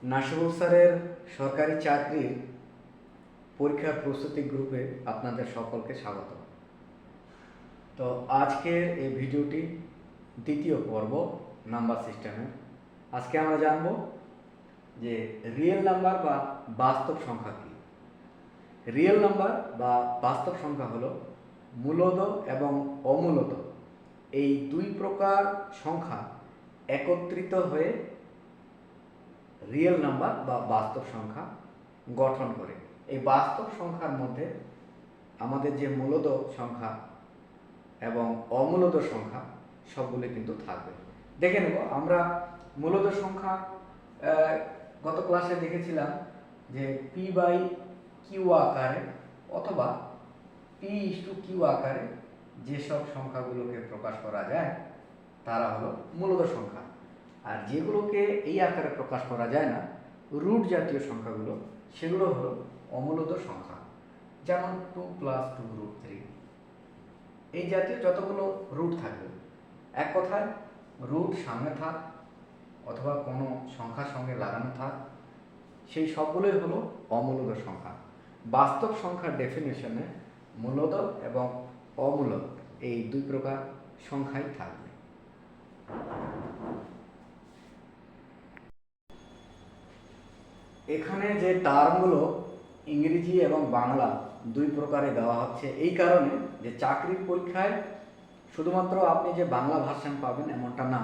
নাশিবুল স্যারের সরকারি চাকরির পরীক্ষার প্রস্তুতি গ্রুপে আপনাদের সকলকে স্বাগত। তো আজকের এই ভিডিওটি দ্বিতীয় পর্ব নাম্বার সিস্টেমে। আজকে আমরা জানব যে রিয়েল নাম্বার বা বাস্তব সংখ্যা কী। রিয়েল নাম্বার বা বাস্তব সংখ্যা হলো মূলদ এবং অমূলদ এই দুই প্রকার সংখ্যা একত্রিত হয়ে রিয়েল নাম্বার বা বাস্তব সংখ্যা গঠন করে। এই বাস্তব সংখ্যার মধ্যে আমাদের যে মূলদ সংখ্যা এবং অমূলদ সংখ্যা সবগুলো কিন্তু থাকবে। দেখে নেব আমরা মূলদ সংখ্যা গত ক্লাসে দেখেছিলাম যে পি বাই কিউ আকারে অথবা পি ইস টু কিউ আকারে যেসব সংখ্যাগুলোকে প্রকাশ করা যায় তারা হলো মূলদ সংখ্যা, আর যেগুলোকে এই আকারে প্রকাশ করা যায় না, রুট জাতীয় সংখ্যাগুলো, সেগুলো হলো অমূলদ সংখ্যা। যেমন 2 + 2 √3, এই জাতীয় যতগুলো রুট থাকবে, এক কথায় রুট সামনে থাক অথবা কোনো সংখ্যার সঙ্গে লাগানো থাক, সেই সবগুলোই হলো অমূলদ সংখ্যা। বাস্তব সংখ্যার ডেফিনেশনে মূলদ এবং অমূলদ এই দুই প্রকার সংখ্যাই থাকবে। এখানে যে টার্মগুলো ইংরেজি এবং বাংলা দুই প্রকারে দেওয়া হচ্ছে এই কারণে যে চাকরির পরীক্ষায় শুধুমাত্র আপনি যে বাংলা ভার্সন পাবেন এমনটা না,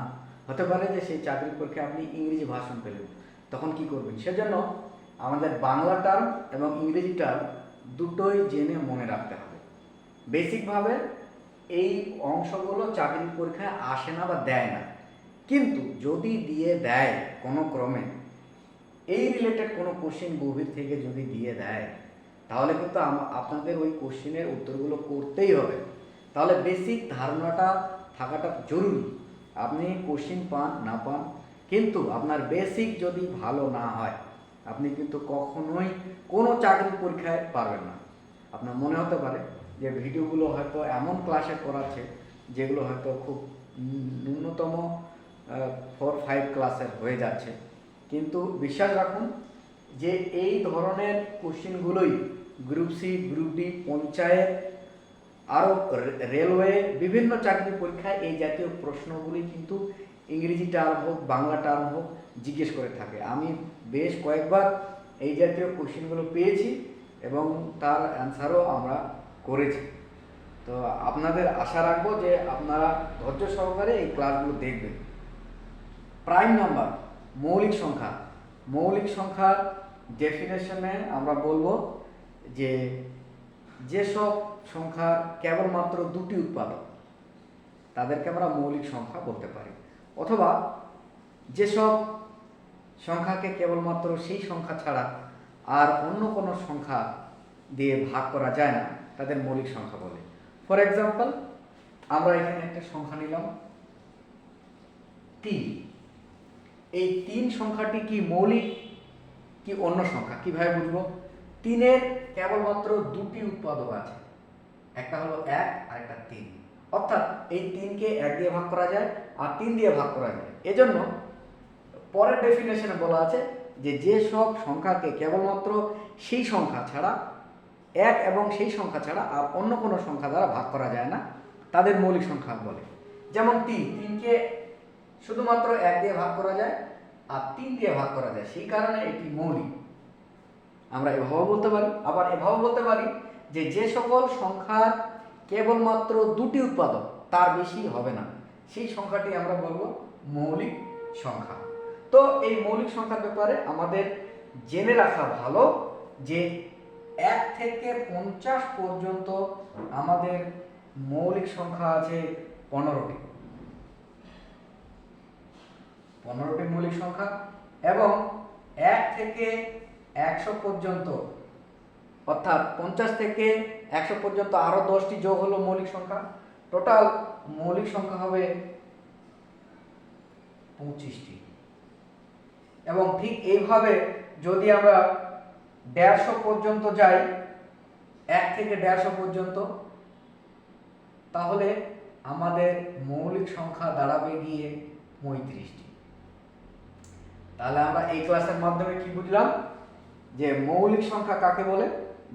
হতে পারে যে সেই চাকরির পরীক্ষায় আপনি ইংরেজি ভার্সন পেলেন, তখন কি করবেন? সেজন্য আমাদের বাংলা টার্ম এবং ইংরেজি টার্ম দুটোই জেনে মনে রাখতে হবে। বেসিকভাবে এই অংশগুলো চাকরির পরীক্ষায় আসে না বা দেয় না, কিন্তু যদি দিয়ে দেয় কোনো ক্রমে, এই রিলেটেড কোনো কোশ্চেন গভীর থেকে যদি দিয়ে দেয়, তাহলে কিন্তু আপনাদের ওই কোশ্চেনের উত্তরগুলো করতেই হবে। তাহলে বেসিক ধারণাটা থাকাটা জরুরি। আপনি কোশ্চেন পান না পান, কিন্তু আপনার বেসিক যদি ভালো না হয়, আপনি কিন্তু কখনোই কোনো চাকরির পরীক্ষায় পারবেন না। আপনার মনে হতে পারে যে ভিডিওগুলো হয়তো এমন ক্লাসে করাচ্ছে যেগুলো হয়তো খুব ন্যূনতম 4-5 ক্লাসের হয়ে যাচ্ছে, কিন্তু বিশ্বাস রাখুন যে এই ধরনের কোশ্চেনগুলোই group C, group D, panchayat, আরও রেলওয়ে, বিভিন্ন চাকরি পরীক্ষায় এই জাতীয় প্রশ্নগুলি কিন্তু ইংরেজি টার্ম হোক, বাংলা টার্ম হোক, জিজ্ঞেস করে থাকে। আমি বেশ কয়েকবার এই জাতীয় কোশ্চেনগুলো পেয়েছি এবং তার অ্যান্সারও আমরা করেছি। তো আপনাদের আশা রাখবো যে আপনারা ধৈর্য সহকারে এই ক্লাসগুলো দেখবেন। প্রাইম নাম্বার, মৌলিক সংখ্যা। মৌলিক সংখ্যার ডেফিনেশনে আমরা বলবো যে যেসব সংখ্যা কেবলমাত্র দুটি উৎপাদক, তাদেরকে আমরা মৌলিক সংখ্যা বলতে পারি। অথবা যেসব সংখ্যাকে কেবলমাত্র সেই সংখ্যা ছাড়া আর অন্য কোনো সংখ্যা দিয়ে ভাগ করা যায় না, তাদের মৌলিক সংখ্যা বলে। ফর এক্সাম্পল, আমরা এখানে একটা সংখ্যা নিলাম 3। এই 3 সংখ্যাটি কি মৌলিক কি অন্য সংখ্যা? কিভাবে বুঝবো? 3-এর কেবলমাত্র দুটি উৎপাদক আছে, একটা হলো 1 আর একটা 3। অর্থাৎ এই 3কে 1 দিয়ে ভাগ করা যায় আর 3 দিয়ে ভাগ করা যায়। এজন্য পরের ডেফিনেশনে বলা আছে যে যেসব সংখ্যাকে কেবলমাত্র সেই সংখ্যা ছাড়া, 1 এবং সেই সংখ্যা ছাড়া আর অন্য কোনো সংখ্যা দ্বারা ভাগ করা যায় না, তাদের মৌলিক সংখ্যা বলে। যেমন 3কে শুধুমাত্র 1 দিয়ে ভাগ করা যায় আর 3 দিয়ে ভাগ করা যায়, সেই কারণে এটি মৌলিক। আমরা এভাবে বলতে পারি। আবার এভাবে বলতে পারি যে যে সকল সংখ্যার কেবলমাত্র দুটি উৎপাদক, তার বেশি হবে না, সেই সংখ্যাটি আমরা বলবো মৌলিক সংখ্যা। তো এই মৌলিক সংখ্যার ব্যাপারে আমাদের জেনে রাখা ভালো যে 1 থেকে 50 পর্যন্ত আমাদের মৌলিক সংখ্যা আছে 15টি। 15টি মৌলিক সংখ্যা, এবং 1 থেকে 100 পর্যন্ত, অর্থাৎ 50 থেকে 100 পর্যন্ত আরও 10টি যোগ হলো মৌলিক সংখ্যা। টোটাল মৌলিক সংখ্যা হবে 25টি। এবং ঠিক এইভাবে যদি আমরা 150 পর্যন্ত যাই, 1 থেকে 150 পর্যন্ত, তাহলে আমাদের মৌলিক সংখ্যা দাঁড়াবে গিয়ে 35টি। তাহলে আমরা এই ক্লাসের মাধ্যমে কি বুঝলাম, যে মৌলিক সংখ্যা কাকে বলে?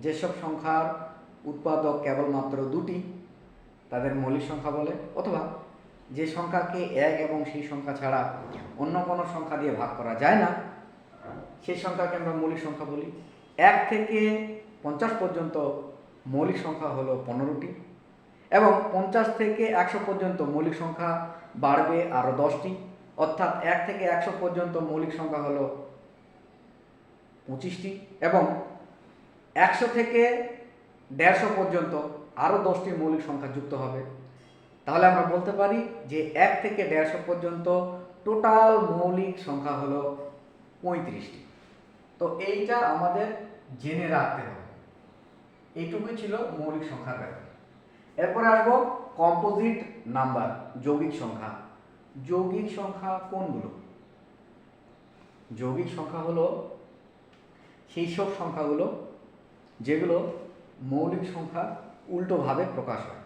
যেসব সংখ্যার উৎপাদক কেবলমাত্র দুটি তাদের মৌলিক সংখ্যা বলে, অথবা যে সংখ্যাকে এক এবং সেই সংখ্যা ছাড়া অন্য কোনো সংখ্যা দিয়ে ভাগ করা যায় না সেই সংখ্যাকে আমরা মৌলিক সংখ্যা বলি। 1 থেকে 50 পর্যন্ত মৌলিক সংখ্যা হলো 15টি, এবং 50 থেকে 100 পর্যন্ত মৌলিক সংখ্যা বাড়বে আরও 10টি, অর্থাৎ 1 থেকে 100 পর্যন্ত মৌলিক সংখ্যা হলো 25টি, এবং 100 থেকে 150 পর্যন্ত আরও 10টি মৌলিক সংখ্যা যুক্ত হবে। তাহলে আমরা বলতে পারি যে 1 থেকে 150 পর্যন্ত টোটাল মৌলিক সংখ্যা হলো 35টি। তো এইটা আমাদের জেনে রাখতে হবে। এইটুকুই ছিল মৌলিক সংখ্যার ব্যাপার। এরপরে আসবো কম্পোজিট নাম্বার, যৌগিক সংখ্যা। যৌগিক সংখ্যা কোনগুলো? যৌগিক সংখ্যা হলো সেই সব সংখ্যাগুলো যেগুলো মৌলিক সংখ্যা উল্টোভাবে প্রকাশ হয়।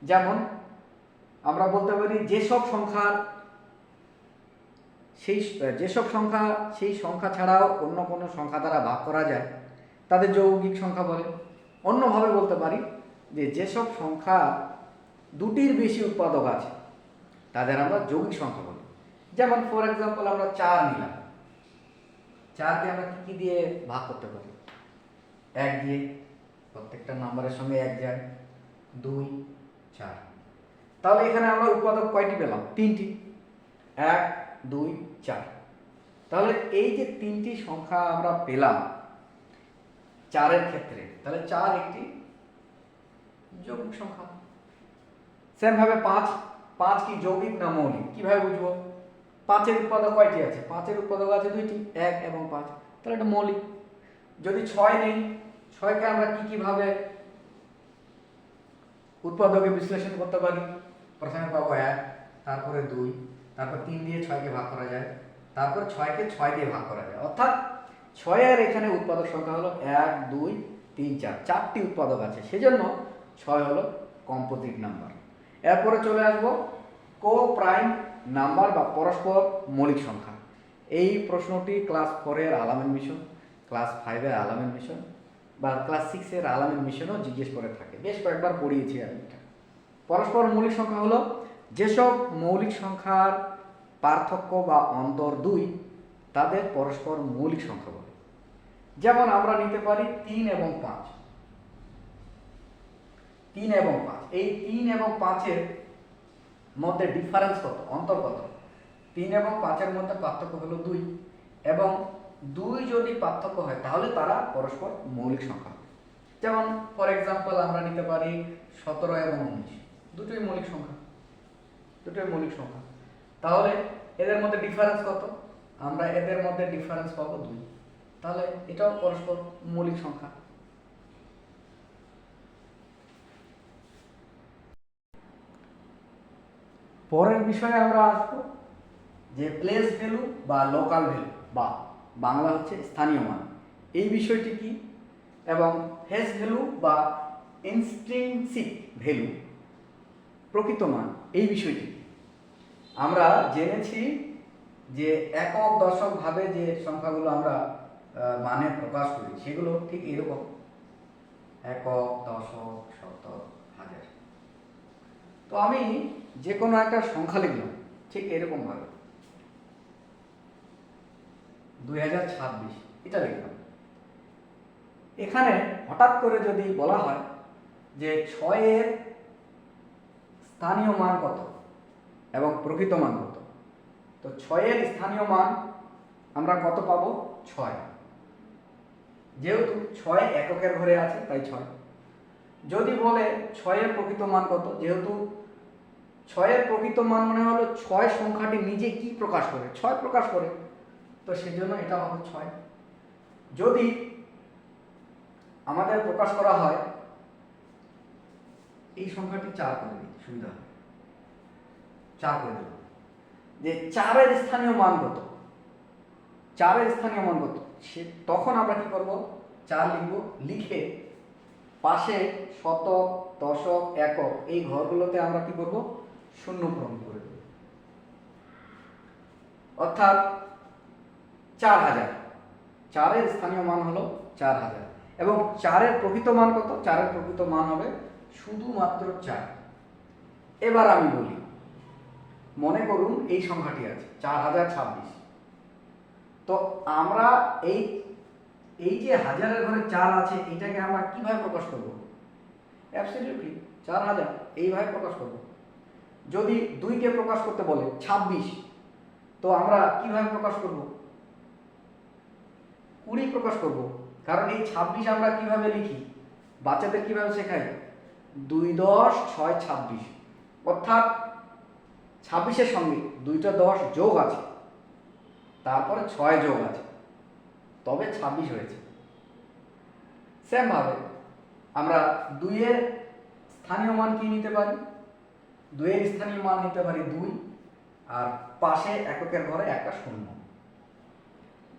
যেমন আমরা বলতে পারি যেসব সংখ্যা সেই সংখ্যা ছাড়াও অন্য কোনো সংখ্যা দ্বারা ভাগ করা যায় তাদের যৌগিক সংখ্যা বলে। অন্যভাবে বলতে পারি যে যেসব সংখ্যা দুটির বেশি উৎপাদক আছে তাদের আমরা যৌগিক সংখ্যা বলি। যেমন ফর এক্সাম্পল আমরা 4 নিলাম, 4কে আমরা কি দিয়ে ভাগ করতে পারি? 1 দিয়ে, প্রত্যেকটা নাম্বারের সঙ্গে 1 যায়, 2, 4। তাহলে এখানে আমরা উৎপাদক কয়টি পেলাম? 3টি, 1, 2, 4। তাহলে এই যে 3টি সংখ্যা আমরা পেলাম 4-এর ক্ষেত্রে, তাহলে 4 একটি যৌগিক সংখ্যা। সেম ভাবে 5 কি যৌগিক না মৌলিক? কিভাবে বুঝবো? 5-এর উৎপাদক কয়টি আছে? 5-এর উৎপাদক আছে 2টি, 1 এবং 5, তাহলে এটা মৌলিক। যদি 6 নেই, 6কে আমরা কিভাবে উৎপাদকে বিশ্লেষণ করতে পারি? প্রথমে পাবো 1, তারপরে 2, তারপর 3 দিয়ে 6কে ভাগ করা যায়, তারপর 6কে 6 দিয়ে ভাগ করা যায়, অর্থাৎ 6-এর এখানে উৎপাদক সংখ্যা হলো 1, 2, 3, 4, 4টি উৎপাদক আছে, সেজন্য 6 হলো কম্পোজিট নাম্বার। এরপরে চলে আসবো কো প্রাইম নাম্বার বা পরস্পর মৌলিক সংখ্যা। এই প্রশ্নটি ক্লাস 4-এর আলামিন মিশন, ক্লাস 5-এর আলামিন মিশন বা ক্লাস 6-এর আলামিন মিশনও জিজ্ঞেস করে থাকে, বেশ কয়েকবার পড়িয়েছি আমি এটা। পরস্পর মৌলিক সংখ্যা হলো যেসব মৌলিক সংখ্যার পার্থক্য বা অন্তর 2 তাদের পরস্পর মৌলিক সংখ্যা বলে। যেমন আমরা নিতে পারি 3 এবং 5। 3 এবং 5, এই 3 এবং 5-এর মধ্যে ডিফারেন্স কত, অন্তর কত? 3 এবং 5-এর মধ্যে পার্থক্য হলো 2, এবং 2 যদি পার্থক্য হয় তাহলে তারা পরস্পর মৌলিক সংখ্যা। যেমন ফর এক্সাম্পল আমরা নিতে পারি 17 এবং 19, দুটোই মৌলিক সংখ্যা, তাহলে এদের মধ্যে ডিফারেন্স কত? আমরা এদের মধ্যে ডিফারেন্স পাবো 2, তাহলে এটাও পরস্পর মৌলিক সংখ্যা। পরের বিষয়ে আমরা আসবো যে প্লেস ভ্যালু বা লোকাল ভ্যালু, বা বাংলা হচ্ছে স্থানীয় মান, এই বিষয়টি কি, এবং ফেস ভ্যালু বা ইনস্ট্রিনসিক ভ্যালু, প্রকৃত মান, এই বিষয়টি কি। আমরা জেনেছি যে একক দশক ভাবে যে সংখ্যাগুলো আমরা মানে প্রকাশ করি সেগুলো ঠিক এরকম: একক, দশক, শতক, হাজার। তো আমি যে কোনো একটা সংখ্যা লিখলাম ঠিক এরকম ভাবে 2026 এটা লিখলাম। এখানে হঠাৎ করে যদি বলা হয় যে 6-এর স্থানীয় মান কত এবং প্রকৃত মান কত, তো 6-এর স্থানীয় মান আমরা কত পাবো? 6। যেহেতু 6 এককের ঘরে আছে তাই 6। যদি বলে 6-এর প্রকৃত মান কত, যেহেতু 6-এর প্রকৃত মান মনে হলো 6 সংখ্যাটি নিজে কি প্রকাশ করে? 6 প্রকাশ করে, তো সেজন্য এটা হবে 6। যদি আমাদের প্রকাশ করা হয় এই সংখ্যাটি 4 করে দিই, সুবিধা হবে, 4 করে দেব, যে 4-এর স্থানীয় মান কত, 4-এর স্থানীয় মান কত, তখন আমরা কি করব? 4 লিখব, লিখে পাশে শতক, দশক, একক এই ঘরগুলোতে আমরা কি করব? শূন্য পূরণ করে দেব। অর্থাৎ 4000, 4-এর স্থানীয় মান হলো 4000 এবং 4-এর প্রকৃত মান কত? 4-এর প্রকৃত মান হবে শুধুমাত্র 4। এবার আমি বলি, মনে করুন এই সংখ্যাটি আছে 4026। তো আমরা এই এই যে হাজারের ঘরে 4 আছে, এটাকে আমরা কিভাবে প্রকাশ করব? অ্যাবসলিউটলি 4000 এইভাবে প্রকাশ করব। যদি 2কে প্রকাশ করতে বলে 26, তো আমরা কিভাবে প্রকাশ করব? 20 প্রকাশ করব। কারণ এই 26 আমরা কিভাবে লিখি, বাচ্চাদের কিভাবে শেখাই? 2 10 6 26, অর্থাৎ 26-এর সঙ্গে 2টা 10 যোগ আছে, তারপরে 6 যোগ আছে, তবে 26 হয়েছে। সেমভাবে আমরা 2-এর স্থানীয় মান কি নিতে পারি? 2-এর স্থানীয় মান নিতে পারি 2, আর পাশে এককের ঘরে একটা শূন্য।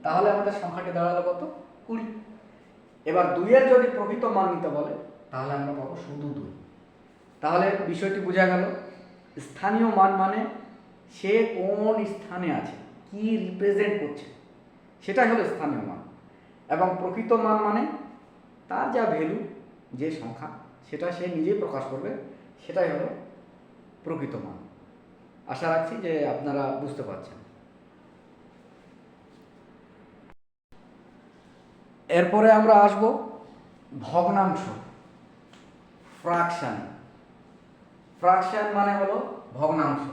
তাহলে আমাদের সংখ্যাটি দাঁড়ালো কত? 20। এবার 2-এর যদি প্রকৃত মান নিতে বলে, তাহলে আমরা পাবো শুধু 2। তাহলে বিষয়টি বোঝা গেল, স্থানীয় মান মানে সে কোন স্থানে আছে, কি রিপ্রেজেন্ট করছে, সেটাই হলো স্থানীয় মান। এবং প্রকৃত মান মানে তার যা ভ্যালু, যে সংখ্যা, সেটা সে নিজেই প্রকাশ করবে, সেটাই হলো প্রকৃত মান। আশা রাখছি যে আপনারা বুঝতে পারছেন। এরপরে আমরা আসব ভগ্নাংশ, ফ্র্যাকশন। ফ্র্যাকশন মানে হলো ভগ্নাংশ,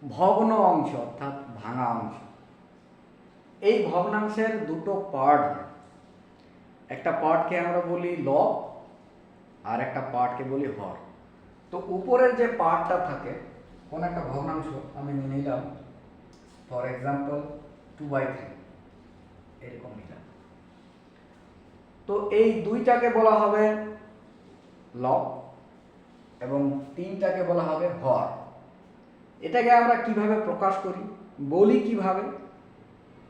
ভগ্ন অংশ অর্থাৎ ভাঙা অংশ। এই ভগ্নাংশের দুটো পার্ট হয়, একটা পার্টকে আমরা বলি লব আর একটা পার্টকে বলি হর। তো উপরের যে পার্টটা থাকে কোন একটা ভগ্নাংশ, আমি নিয়ে নিলাম ফর এক্সাম্পল 2/3, এরকম নিলাম। তো এই 2টাকে বলা হবে লব এবং 3টাকে বলা হবে হর। এটাকে আমরা কিভাবে প্রকাশ করি, বলি কিভাবে?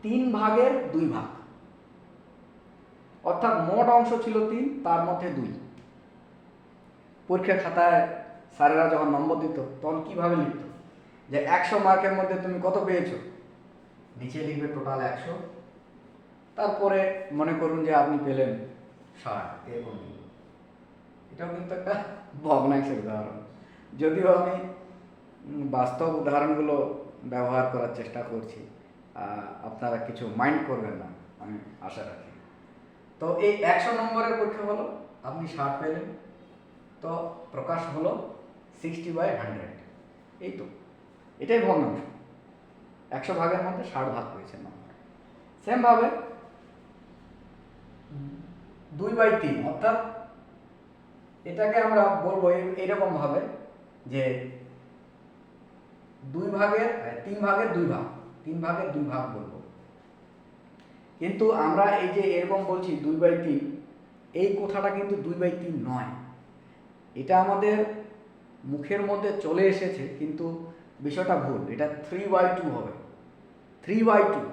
3 ভাগের 2 ভাগ, অর্থাৎ মোট অংশ ছিল 3, তার মধ্যে 2। পরীক্ষার খাতায় স্যারেরা যখন নম্বর দিত তখন কিভাবে লিখত, যে 100 মার্কের মধ্যে তুমি কত পেয়েছো? নিচে লিখবে টোটাল 100, তারপরে মনে করুন যে আপনি পেলেন 60, এরকম। এটাও কিন্তু একটা ভগ্নাংশের উদাহরণ, যদিও আমি বাস্তব উদাহরণগুলো ব্যবহার করার চেষ্টা করছি, আপনারা কিছু মাইন্ড করবেন না, আমি আশা রাখি। তো এই 100 নম্বরের পরীক্ষা হলো, আপনি 60 পেলেন, তো প্রকাশ হলো 60/100। এই তো, এটাই ভগ্নাংশ। 100 ভাগের মধ্যে 60 ভাগ হয়েছে নম্বর। সেমভাবে 2/3, অর্থাৎ এটাকে আমরা বলবো এইরকম ভাবে যে 3 ভাগের 2 ভাগ, 3 ভাগের 2 ভাগ বলবো। কিন্তু আমরা এই যে এরকম বলছি 2/3, এই কথাটা কিন্তু 2/3 নয়, এটা আমাদের মুখের মধ্যে চলে এসেছে, কিন্তু বিষয়টা ভুল। এটা 3/2 হবে, 3/2,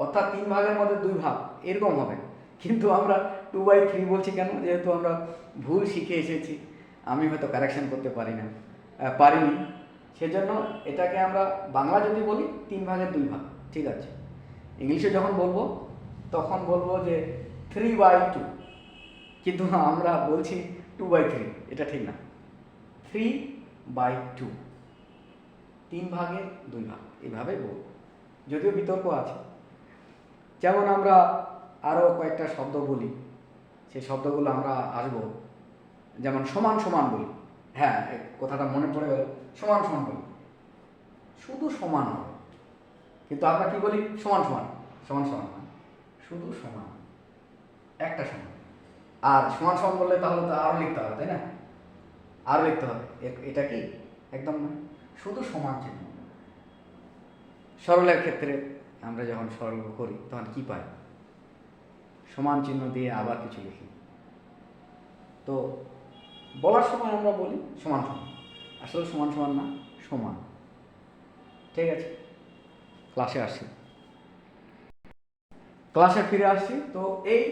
অর্থাৎ 3 ভাগের মধ্যে 2 ভাগ, এরকম হবে। কিন্তু আমরা 2/3 বলছি কেন? যেহেতু আমরা ভুল শিখে এসেছি, আমি হয়তো কারেকশন করতে পারিনি, সেজন্য এটাকে আমরা বাংলা যদি বলি 3 ভাগের 2 ভাগ, ঠিক আছে। ইংলিশে যখন বলবো তখন বলবো যে 3/2, কিন্তু আমরা বলছি 2/3, এটা ঠিক না। 3/2, 3 ভাগের 2 ভাগ, এইভাবে বলবো, যদিও বিতর্ক আছে। যেমন আমরা আরও কয়েকটা শব্দ বলি, সেই শব্দগুলো আমরা আসবো। যেমন সমান সমান বলি, হ্যাঁ কথাটা মনে পড়ে গেল, সমান সমান বলি, শুধু সমান হবে, কিন্তু আমরা কি বলি? সমান সমান, সমান সমান, শুধু সমান, একটা সমান। আর সমান সমান বললে তাহলে তো আরও লিখতে হবে, তাই না? আরও লিখতে হবে, এটা কি? একদম না, শুধু সমান চিহ্ন। সরলের ক্ষেত্রে আমরা যখন সরল করি তখন কি পাই? সমান চিহ্ন দিয়ে আবার কিছু লিখি। তো বলার সময় আমরা বলি সমান সমান, আসলে সমান সমান না, সমান। ঠিক আছে, ক্লাসে ফিরে আসছি। তো এই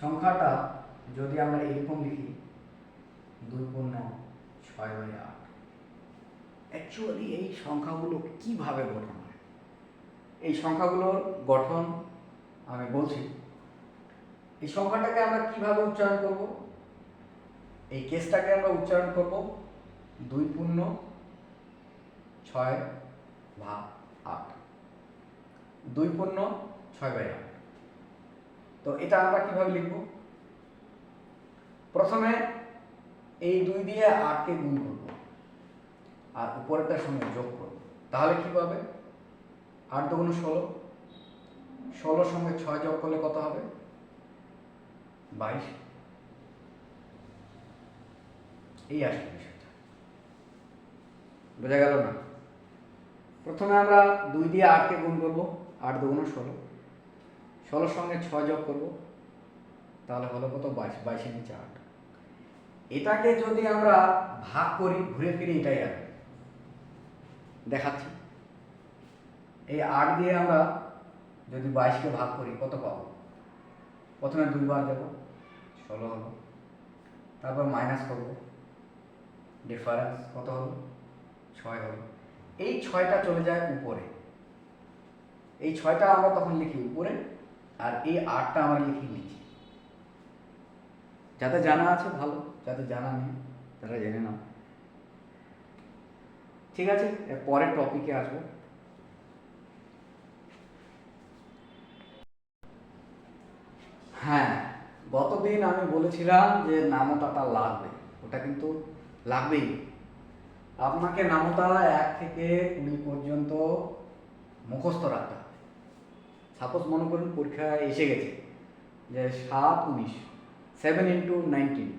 সংখ্যাটা যদি আমরা এরকম লিখি 2×6/8, অ্যাকচুয়ালি এই সংখ্যাগুলো কিভাবে গঠন হয় এই সংখ্যাগুলোর গঠন আমি বলছি। এই সংখ্যাটাকে আমরা কিভাবে উচ্চারণ করব? এই কেসটাকে আমরা উচ্চারণ করব 2×6/8, 2×6/8। তো এটা আমরা কিভাবে লিখব? প্রথমে এই 2 দিয়ে 8কে গুণ করব আর উপরেরটার সঙ্গে যোগ করব, তাহলে কি পাবে? 8 × 2 = 16, 16 সঙ্গে 6 যোগ করলে কত হবে? 22। এই আসলে বিষয়টা বোঝা গেল না? প্রথমে আমরা 2 দিয়ে 8কে গুণ করব, 8 × 2 = 16, 16 সঙ্গে 6 যোগ করব, তাহলে হলো কত? 22, 22 নিচে 8। এটাকে যদি আমরা ভাগ করি, ঘুরে ফিরে এটাই আসবে। দেখাচ্ছি। এই 8 দিয়ে আমরা যদি 22কে ভাগ করি কত পাবো? প্রথমে 2 বার দেব, 16 হলো, তারপর মাইনাস করব, ডিফারেন্স কত হলো? 6 হলো। এই 6টা চলে যায় উপরে, এই 6টা আমরা তখন লিখি উপরে, আর এই 8টা আমরা লিখি নিচে। যাতে জানা আছে ভালো, যাতে জানা নেই তারা জেনে নাও। ঠিক আছে, এর পরের টপিকে আসবো। হ্যাঁ, গতদিন আমি বলেছিলাম যে নামতাটা লাগবে, ওটা কিন্তু লাগবেই। আপনাকে নামতা 1 থেকে 20 পর্যন্ত মুখস্থ রাখতে হবে। সাপোজ মনে করুন পরীক্ষায় এসে গেছে যে 7 19, 7 × 19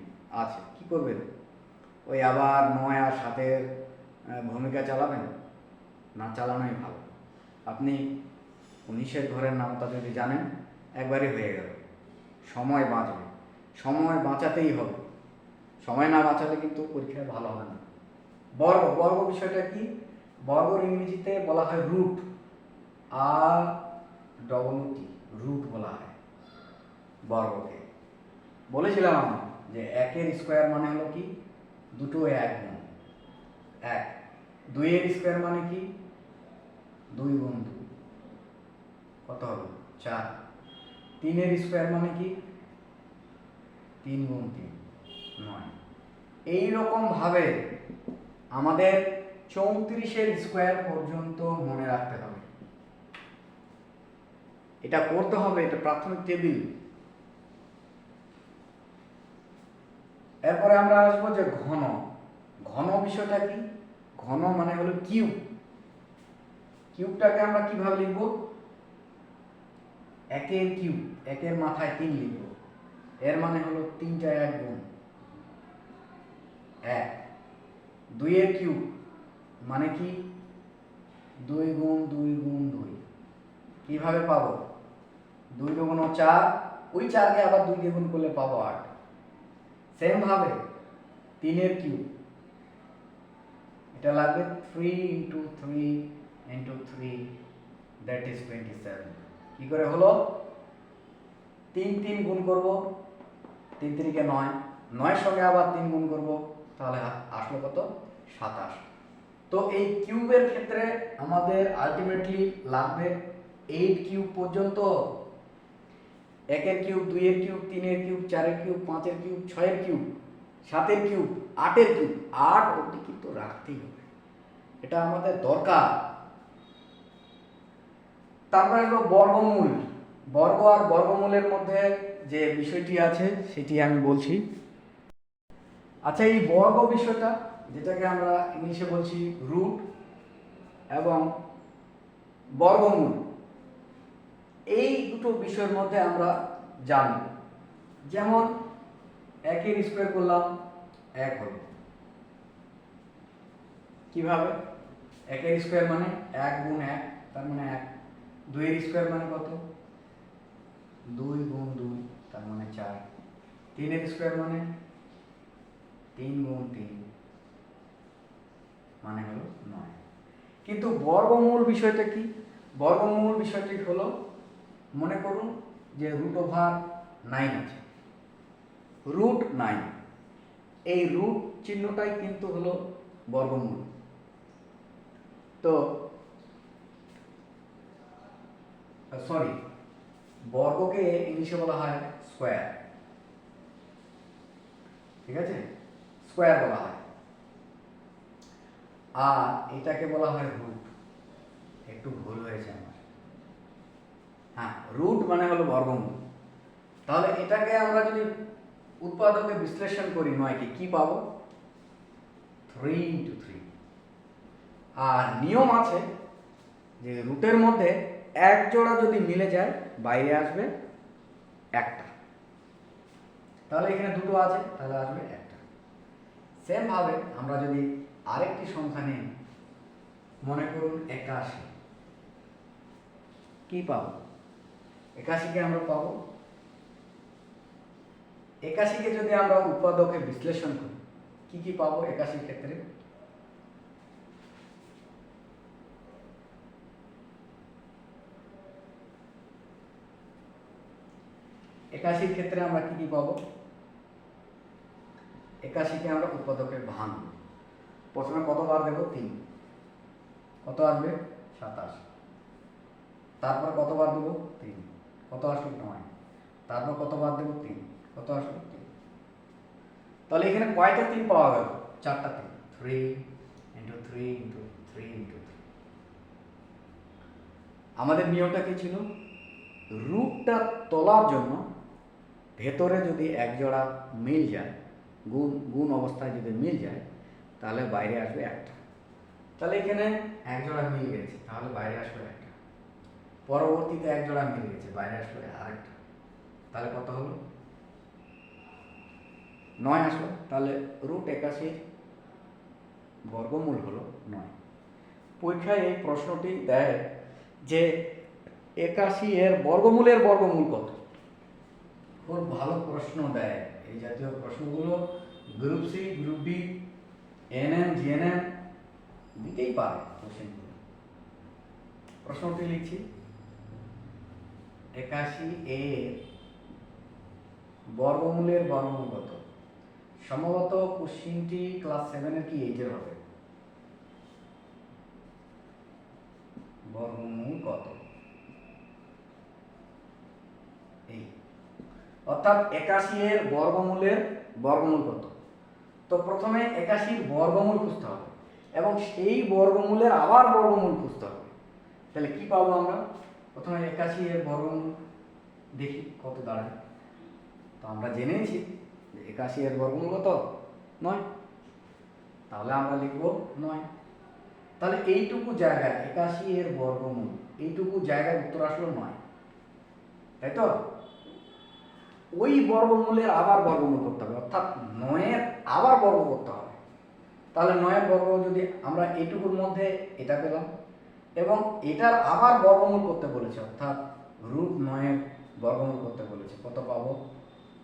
আছে, কি করবেন? ওই আবার 9 আর 7-এর ভূমিকা চালাবেন? না চালানোই ভালো। আপনি 19-এর ঘরের নামতা যদি জানেন, একবারই হয়ে গেল। সময় বাঁচবে, সময় বাঁচাতেই হবে। সময় না বাঁচালে কিন্তু পরীক্ষায় ভালো হবে না। বর্গ, বর্গ বিষয়টা কি? বর্গর ইংরেজিতে বলা হয় রুট, RWT, রুট বলা হয় বর্গকে। বলেছিলাম আমি যে 1-এর স্কোয়ার মানে হলো কি? দুটো 1 গুণ 1। 2-এর স্কোয়ার মানে কি? 2 × 2, কত হলো? 4। 3-এর স্কোয়ার মানে কি? 3 × 3, 9। এইরকম ভাবে আমাদের 34-এর স্কোয়ার পর্যন্ত মনে রাখতে হবে। এটা করতে হবে, এটা প্রাথমিক টেবিল। এরপরে আমরা আসবো যে ঘন। ঘন বিষয়টা কি? ঘন মানে হলো কিউব। কিউবটাকে আমরা কিভাবে লিখব? 1-এর কিউব, 1-এর মাথায় 3 লিখব। এর মানে হলো 3টা 1 গুণ 1। 2-এর কিউব মানে কি? 2 × 2 × 2। কিভাবে পাবো? 2 × 4, ওই 4কে আবার 2 দিয়ে গুণ করলে পাবো 8। সেম ভাবে 3-এর কিউব, এটা লাগবে 3 × 3 × 3, দ্যাট ইজ 27। কি করে হলো? 3 3 গুণ করব, 3 3 কে 9, 9 সঙ্গে আবার 3 গুণ করব, তাহলে আসলো কত? 27। তো এই কিউবের ক্ষেত্রে আমাদের আলটিমেটলি লাগবে 8 কিউব পর্যন্ত। 1-এর কিউব, 2-এর কিউব, 3-এর কিউব, 4-এর কিউব, 5-এর কিউব, 6-এর কিউব, 7-এর কিউব, 8-এর কিউব, 8 অবধি কিন্তু রাখতেই হবে, এটা আমাদের দরকার। তারপরে আসবো বর্গমূল। বর্গ আর বর্গমূলের মধ্যে যে বিষয়টি আছে সেটি আমি বলছি। আচ্ছা, এই বর্গ বিষয়টা, যেটাকে আমরা ইংলিশে বলছি রুট, এবং বর্গমূল, এই দুটো বিষয়ের মধ্যে আমরা জানব। যেমন 1-এর স্কোয়ার করলাম, 1 হলো। কিভাবে? 1-এর স্কোয়ার মানে 1 গুণ 1, তার মানে 1। 2-এর স্কোয়ার মানে কত? 2 × 2, তার মানে 4। 3-এর স্কোয়ার মানে 3 × 3, মানে হলো 9। কিন্তু বর্গমূল বিষয়টা কি? বর্গমূল বিষয়টি হলো, মনে করুন যে √9 আছে, √9, এই রুট চিহ্নটাই কিন্তু হলো বর্গমূল। তো সরি, বর্গকে ইংলিশে বলা হয় স্কোয়ার, ঠিক আছে, স্কোয়ার বলা হয়। আর এটাকে বলা হয় রুট। একটু ভুল হয়েছে আমার, হ্যাঁ, রুট মানে হলো বর্গমূল। তাহলে এটাকে আমরা যদি উৎপাদকে বিশ্লেষণ করি 9কে, কি পাবো? 3 × 3। আর নিয়ম আছে যে রুটের মধ্যে এক জোড়া যদি মিলে যায় বাইরে আসবে একটা, তাহলে এখানে দুটো আছে, তাহলে আসবে একটা। সেম ভাবে আমরা যদি আরেকটি সংখ্যা নিই, মনে করুন 81, কি পাবো? 81কে আমরা পাবো, 81কে যদি আমরা উৎপাদকে বিশ্লেষণ করি, কি কি পাবো 81 ক্ষেত্রে? একাশির ক্ষেত্রে আমরা কি কি পাবো? 81কে আমরা উৎপাদকে ভাঙব। প্রথমে কতবার দেব? 3। কত আসবে? 27। তারপর কতবার দেব? 3। কত আসলো? 9। তারপর কতবার দেব? 3। কত আসলো? 3। তাহলে এখানে কয়টা 3 পাওয়া গেল? 4টা 3। 3 × 3 × 3 × 3। আমাদের নিয়মটা কি ছিল? রুটটা তোলার জন্য ভেতরে যদি এক জোড়া মিল যায়, গুণ অবস্থায় যদি মিল যায়, তাহলে বাইরে আসবে একটা। তাহলে এখানে এক জোড়া মিল গেছে, তাহলে বাইরে আসবে একটা। পরবর্তীতে এক জোড়া মিল গেছে, বাইরে আসবে আরেকটা। তাহলে কত হলো? 9 আসলো। তাহলে √81 বর্গমূল হলো 9। পরীক্ষায় এই প্রশ্নটি দেয় যে 81 এর বর্গমূলের বর্গমূল কত? খুব ভালো প্রশ্ন দেয় এই জাতীয় প্রশ্নগুলো। Group C, group B, ANM, GNM দিতেই পারে কোশ্চেনগুলো। প্রশ্নটি লিখছি, 81 এর বর্গমূলের বর্গমূল কত? সম্ভবত কোশ্চেনটি ক্লাস 7-এর কি 8-এর হবে। বর্গমূল কত? এই অর্থাৎ 81 এর বর্গমূলের বর্গমূল কত? তো প্রথমে 81 বর্গমূল খুঁজতে হবে এবং সেই বর্গমূলের আবার বর্গমূল খুঁজতে হবে। তাহলে কি পাবো আমরা? প্রথমে 81 এর বর্গমূল দেখি কত দাঁড়ায়। তো আমরা জেনেছি যে 81 এর বর্গমূল কত? 9। তাহলে আমরা লিখব 9। তাহলে এইটুকু জায়গায় 81 এর বর্গমূল, এইটুকু জায়গায় উত্তর আসলো 9, তাই তো? ওই বর্গমূলের আবার বর্গমূল করতে হবে, অর্থাৎ 9-এর আবার বর্গ করতে হবে। তাহলে 9-এর বর্গ যদি আমরা এইটুকুর মধ্যে এটা পেলাম এবং এটার আবার বর্গমূল করতে বলেছে, অর্থাৎ √9-এর বর্গমূল করতে বলেছে, কত পাবো?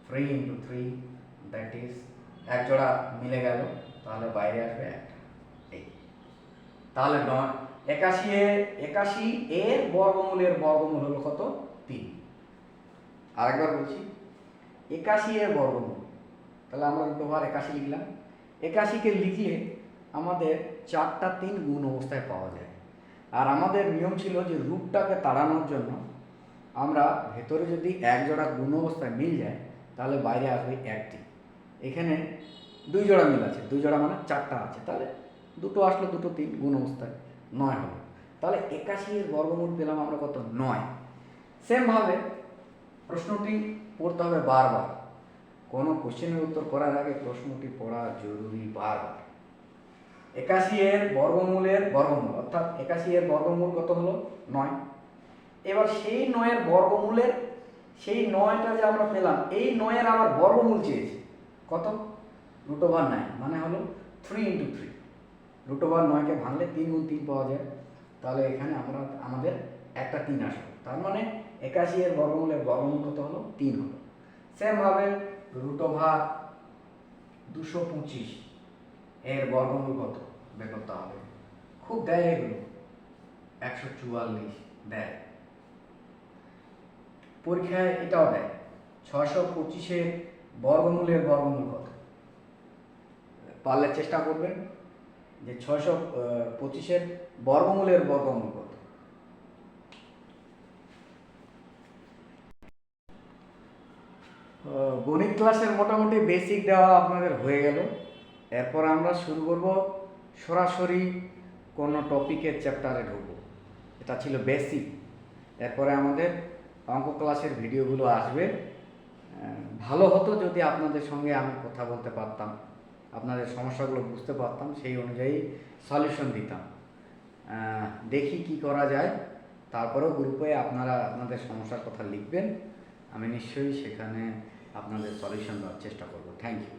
3 × 3, দ্যাট ইজ এক জোড়া মিলে গেল, তাহলে বাইরে আসবে একটা। এই তাহলে 81 এর বর্গমূলের বর্গমূল হলো কত? 3। আরেকবার বলছি, 81 এর বর্গমূল, তাহলে আমরা √81 লিখলাম। 81কে লিখলে আমাদের 4টা 3 গুণ অবস্থায় পাওয়া যায়। আর আমাদের নিয়ম ছিল যে রুটটাকে তাড়ানোর জন্য আমরা ভেতরে যদি এক জোড়া গুণ অবস্থায় মিল যায়, তাহলে বাইরে আসবে একটি। এখানে 2 জোড়া মিল আছে, 2 জোড়া মানে 4টা আছে, তাহলে দুটো আসলো, দুটো 3 গুণ অবস্থায় 9 হলো। তাহলে 81 এর বর্গমূল পেলাম আমরা কত? 9। সেমভাবে প্রশ্নটি পড়তে হবে বারবার। কোনো কোশ্চেনের উত্তর করার আগে প্রশ্নটি পড়া জরুরি বারবার। 81 এর বর্গমূলের বর্গমূল, অর্থাৎ 81 এর বর্গমূল কত হলো? 9। এবার সেই 9-এর বর্গমূলের, সেই 9টা যে আমরা পেলাম, এই 9-এর আবার বর্গমূল চেয়েছে কত? √9, মানে হলো 3 × 3। √9কে ভাঙলে 3 × 3 পাওয়া যায়, তাহলে এখানে আমাদের একটা 3 আসবে। তার মানে 81 এর বর্গমূলের বর্গমূল কত হলো? 3 হলো। সেমভাবে √225 এর বর্গমূল কত বের করতে হবে। খুব দেয় এগুলো, 144 দেয় পরীক্ষায়, এটাও দেয়। 625 এর বর্গমূলের বর্গমূল কত? পারলে চেষ্টা করবেন যে 625 এর বর্গমূলের বর্গমূল কত। গণিত ক্লাসের মোটামুটি বেসিক দেওয়া আপনাদের হয়ে গেল। এরপর আমরা শুরু করব সরাসরি কোনো টপিকের চ্যাপ্টারে ঢুকবো। এটা ছিল বেসিক। এরপরে আমাদের অঙ্ক ক্লাসের ভিডিওগুলো আসবে। ভালো হতো যদি আপনাদের সঙ্গে আমি কথা বলতে পারতাম, আপনাদের সমস্যাগুলো বুঝতে পারতাম, সেই অনুযায়ী সলিউশন দিতাম। দেখি কি করা যায়। তারপরেও গ্রুপে আপনারা আপনাদের সমস্যার কথা লিখবেন, আমি নিশ্চয়ই সেখানে আপনাদের সলিউশন দেওয়ার চেষ্টা করব। Thank you.